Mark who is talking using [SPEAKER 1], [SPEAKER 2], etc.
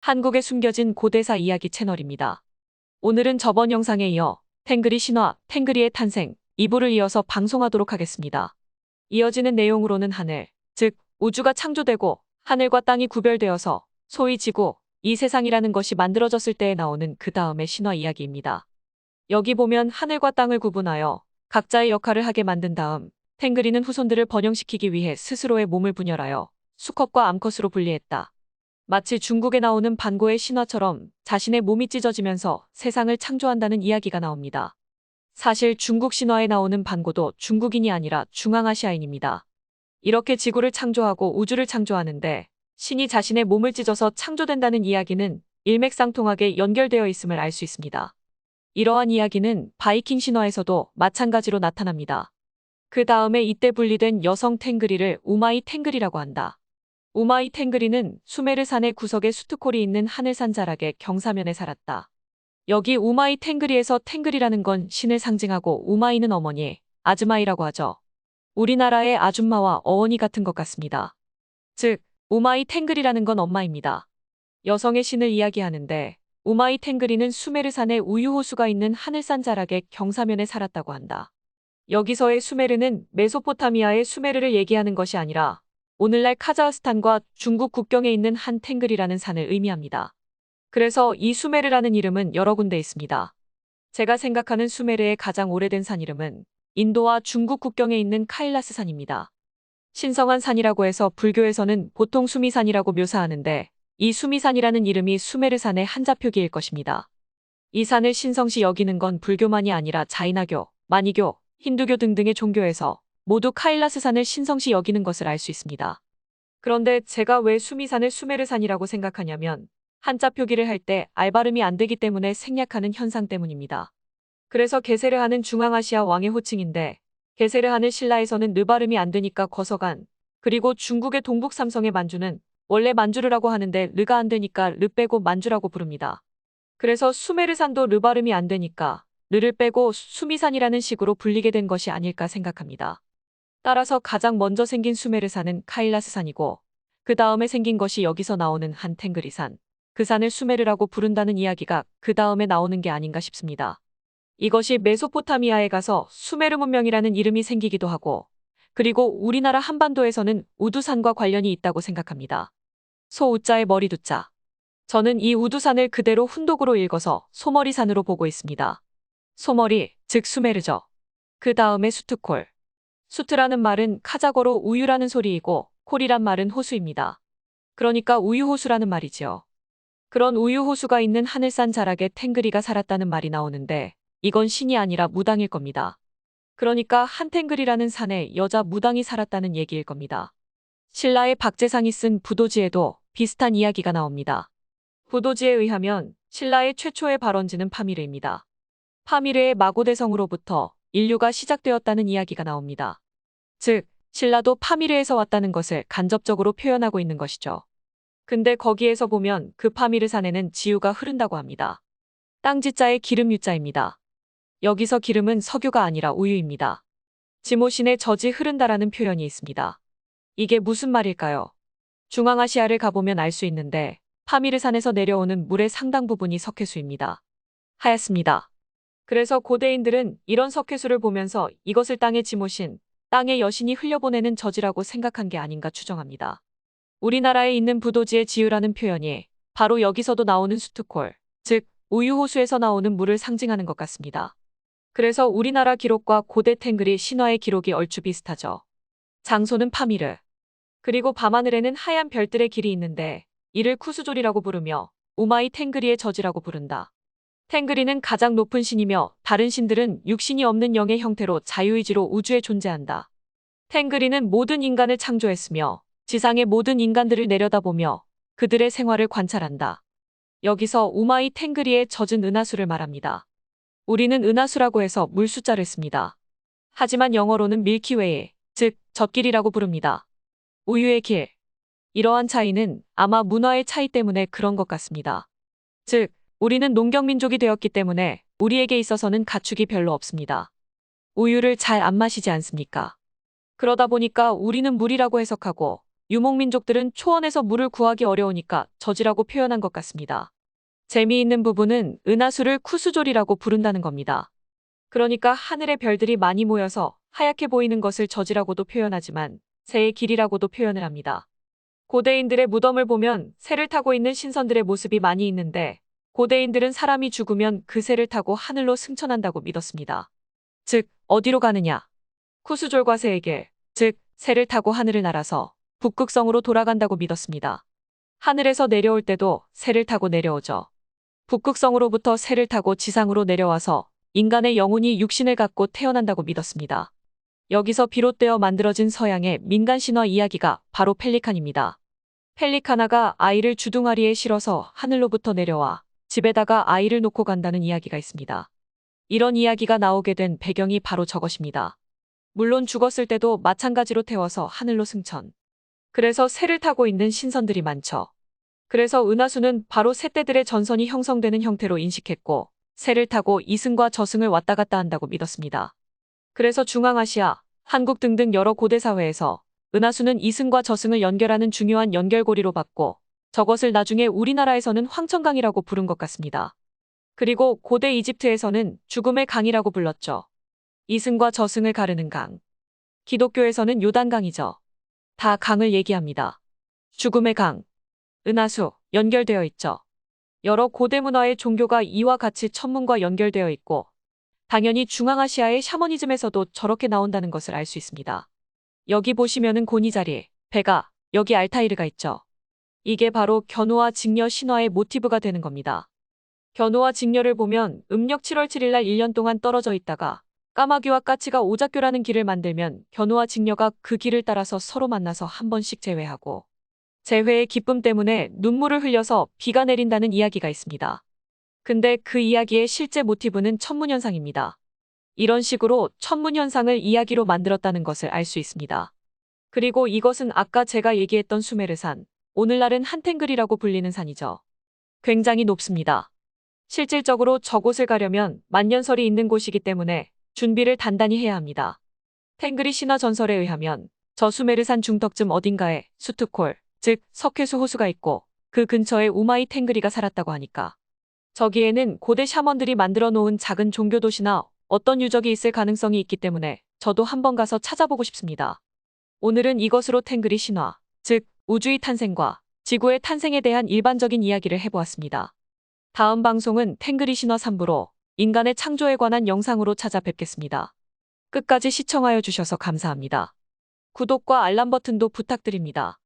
[SPEAKER 1] 한국에 숨겨진 고대사 이야기 채널입니다. 오늘은 저번 영상에 이어 탱그리 신화, 탱그리의 탄생 2부를 이어서 방송하도록 하겠습니다. 이어지는 내용으로는 하늘, 즉 우주가 창조되고 하늘과 땅이 구별되어서 소위 지구, 이 세상이라는 것이 만들어졌을 때에 나오는 그 다음의 신화 이야기입니다. 여기 보면 하늘과 땅을 구분하여 각자의 역할을 하게 만든 다음 탱그리는 후손들을 번영시키기 위해 스스로의 몸을 분열하여 수컷과 암컷으로 분리했다. 마치 중국에 나오는 반고의 신화처럼 자신의 몸이 찢어지면서 세상을 창조한다는 이야기가 나옵니다. 사실 중국 신화에 나오는 반고도 중국인이 아니라 중앙아시아인입니다. 이렇게 지구를 창조하고 우주를 창조하는데 신이 자신의 몸을 찢어서 창조된다는 이야기는 일맥상통하게 연결되어 있음을 알 수 있습니다. 이러한 이야기는 바이킹 신화에서도 마찬가지로 나타납니다. 그 다음에 이때 분리된 여성 탱그리를 우마이 탱그리라고 한다. 우마이 탱그리는 수메르산의 구석에 수트콜이 있는 하늘산 자락의 경사면에 살았다. 여기 우마이 탱그리에서 탱그리라는 건 신을 상징하고 우마이는 어머니, 아즈마이라고 하죠. 우리나라의 아줌마와 어머니 같은 것 같습니다. 즉, 우마이 탱그리라는 건 엄마입니다. 여성의 신을 이야기하는데 우마이 탱그리는 수메르산의 우유호수가 있는 하늘산 자락의 경사면에 살았다고 한다. 여기서의 수메르는 메소포타미아의 수메르를 얘기하는 것이 아니라 오늘날 카자흐스탄과 중국 국경에 있는 한 탱글이라는 산을 의미합니다. 그래서 이 수메르라는 이름은 여러 군데 있습니다. 제가 생각하는 수메르의 가장 오래된 산 이름은 인도와 중국 국경에 있는 카일라스 산입니다. 신성한 산이라고 해서 불교에서는 보통 수미산이라고 묘사하는데 이 수미산이라는 이름이 수메르산의 한자 표기일 것입니다. 이 산을 신성시 여기는 건 불교만이 아니라 자이나교, 마니교, 힌두교 등등의 종교에서 모두 카일라스 산을 신성시 여기는 것을 알 수 있습니다. 그런데 제가 왜 수미산을 수메르산이라고 생각하냐면 한자 표기를 할 때 알발음이 안 되기 때문에 생략하는 현상 때문입니다. 그래서 게세르하는 중앙아시아 왕의 호칭인데 게세르하는 신라에서는 르 발음이 안 되니까 거서간, 그리고 중국의 동북 삼성의 만주는 원래 만주르라고 하는데 르가 안 되니까 르 빼고 만주라고 부릅니다. 그래서 수메르산도 르 발음이 안 되니까 르를 빼고 수미산이라는 식으로 불리게 된 것이 아닐까 생각합니다. 따라서 가장 먼저 생긴 수메르산은 카일라스산이고 그 다음에 생긴 것이 여기서 나오는 한 탱그리산, 그 산을 수메르라고 부른다는 이야기가 그 다음에 나오는 게 아닌가 싶습니다. 이것이 메소포타미아에 가서 수메르 문명이라는 이름이 생기기도 하고 그리고 우리나라 한반도에서는 우두산과 관련이 있다고 생각합니다. 소우자의 머리두자. 저는 이 우두산을 그대로 훈독으로 읽어서 소머리산으로 보고 있습니다. 소머리, 즉 수메르죠. 그 다음에 수트콜. 수트라는 말은 카자거로 우유라는 소리이고 콜이란 말은 호수입니다. 그러니까 우유호수라는 말이지요. 그런 우유호수가 있는 하늘산 자락에 탱그리가 살았다는 말이 나오는데 이건 신이 아니라 무당일 겁니다. 그러니까 한탱글이라는 산에 여자 무당이 살았다는 얘기일 겁니다. 신라의 박재상이 쓴 부도지에도 비슷한 이야기가 나옵니다. 부도지에 의하면 신라의 최초의 발원지는 파미르입니다. 파미르의 마고대성으로부터 인류가 시작되었다는 이야기가 나옵니다. 즉, 신라도 파미르에서 왔다는 것을 간접적으로 표현하고 있는 것이죠. 근데 거기에서 보면 그 파미르 산에는 지유가 흐른다고 합니다. 땅지자의 기름 유자입니다. 여기서 기름은 석유가 아니라 우유입니다. 지모신의 젖이 흐른다라는 표현이 있습니다. 이게 무슨 말일까요? 중앙아시아를 가보면 알 수 있는데 파미르산에서 내려오는 물의 상당 부분이 석회수입니다. 하얗습니다. 그래서 고대인들은 이런 석회수를 보면서 이것을 땅의 지모신, 땅의 여신이 흘려보내는 젖이라고 생각한 게 아닌가 추정합니다. 우리나라에 있는 부도지의 지유라는 표현이 바로 여기서도 나오는 수트콜, 즉 우유호수에서 나오는 물을 상징하는 것 같습니다. 그래서 우리나라 기록과 고대 탱그리 신화의 기록이 얼추 비슷하죠. 장소는 파미르. 그리고 밤하늘에는 하얀 별들의 길이 있는데 이를 쿠수졸이라고 부르며 우마이 탱그리의 저지라고 부른다. 탱그리는 가장 높은 신이며 다른 신들은 육신이 없는 영의 형태로 자유의지로 우주에 존재한다. 탱그리는 모든 인간을 창조했으며 지상의 모든 인간들을 내려다보며 그들의 생활을 관찰한다. 여기서 우마이 탱그리의 젖은 은하수를 말합니다. 우리는 은하수라고 해서 물 숫자를 씁니다. 하지만 영어로는 밀키웨이, 즉 젖길이라고 부릅니다. 우유의 길. 이러한 차이는 아마 문화의 차이 때문에 그런 것 같습니다. 즉, 우리는 농경민족이 되었기 때문에 우리에게 있어서는 가축이 별로 없습니다. 우유를 잘 안 마시지 않습니까? 그러다 보니까 우리는 물이라고 해석하고 유목민족들은 초원에서 물을 구하기 어려우니까 저지라고 표현한 것 같습니다. 재미있는 부분은 은하수를 쿠수졸이라고 부른다는 겁니다. 그러니까 하늘의 별들이 많이 모여서 하얗게 보이는 것을 저지라고도 표현하지만 새의 길이라고도 표현을 합니다. 고대인들의 무덤을 보면 새를 타고 있는 신선들의 모습이 많이 있는데 고대인들은 사람이 죽으면 그 새를 타고 하늘로 승천한다고 믿었습니다. 즉, 어디로 가느냐? 쿠수졸과 새의 길, 즉 새를 타고 하늘을 날아서 북극성으로 돌아간다고 믿었습니다. 하늘에서 내려올 때도 새를 타고 내려오죠. 북극성으로부터 새를 타고 지상으로 내려와서 인간의 영혼이 육신을 갖고 태어난다고 믿었습니다. 여기서 비롯되어 만들어진 서양의 민간 신화 이야기가 바로 펠리칸입니다. 펠리카나가 아이를 주둥아리에 실어서 하늘로부터 내려와 집에다가 아이를 놓고 간다는 이야기가 있습니다. 이런 이야기가 나오게 된 배경이 바로 저것입니다. 물론 죽었을 때도 마찬가지로 태워서 하늘로 승천. 그래서 새를 타고 있는 신선들이 많죠. 그래서 은하수는 바로 새떼들의 전선이 형성되는 형태로 인식했고 새를 타고 이승과 저승을 왔다 갔다 한다고 믿었습니다. 그래서 중앙아시아, 한국 등등 여러 고대 사회에서 은하수는 이승과 저승을 연결하는 중요한 연결고리로 봤고 저것을 나중에 우리나라에서는 황천강이라고 부른 것 같습니다. 그리고 고대 이집트에서는 죽음의 강이라고 불렀죠. 이승과 저승을 가르는 강. 기독교에서는 요단강이죠. 다 강을 얘기합니다. 죽음의 강, 은하수, 연결되어 있죠. 여러 고대 문화의 종교가 이와 같이 천문과 연결되어 있고 당연히 중앙아시아의 샤머니즘에서도 저렇게 나온다는 것을 알 수 있습니다. 여기 보시면은 고니자리, 베가, 여기 알타이르가 있죠. 이게 바로 견우와 직녀 신화의 모티브가 되는 겁니다. 견우와 직녀를 보면 음력 7월 7일 날 1년 동안 떨어져 있다가 까마귀와 까치가 오작교라는 길을 만들면 견우와 직녀가 그 길을 따라서 서로 만나서 한 번씩 재회하고 재회의 기쁨 때문에 눈물을 흘려서 비가 내린다는 이야기가 있습니다. 근데 그 이야기의 실제 모티브는 천문현상입니다. 이런 식으로 천문현상을 이야기로 만들었다는 것을 알 수 있습니다. 그리고 이것은 아까 제가 얘기했던 수메르산, 오늘날은 한텐글이라고 불리는 산이죠. 굉장히 높습니다. 실질적으로 저곳을 가려면 만년설이 있는 곳이기 때문에 준비를 단단히 해야 합니다. 탱그리 신화 전설에 의하면 저 수메르산 중턱쯤 어딘가에 수트콜, 즉 석회수 호수가 있고 그 근처에 우마이 탱그리가 살았다고 하니까 저기에는 고대 샤먼들이 만들어 놓은 작은 종교 도시나 어떤 유적이 있을 가능성이 있기 때문에 저도 한번 가서 찾아보고 싶습니다. 오늘은 이것으로 탱그리 신화, 즉 우주의 탄생과 지구의 탄생에 대한 일반적인 이야기를 해보았습니다. 다음 방송은 탱그리 신화 3부로 인간의 창조에 관한 영상으로 찾아뵙겠습니다. 끝까지 시청하여 주셔서 감사합니다. 구독과 알람 버튼도 부탁드립니다.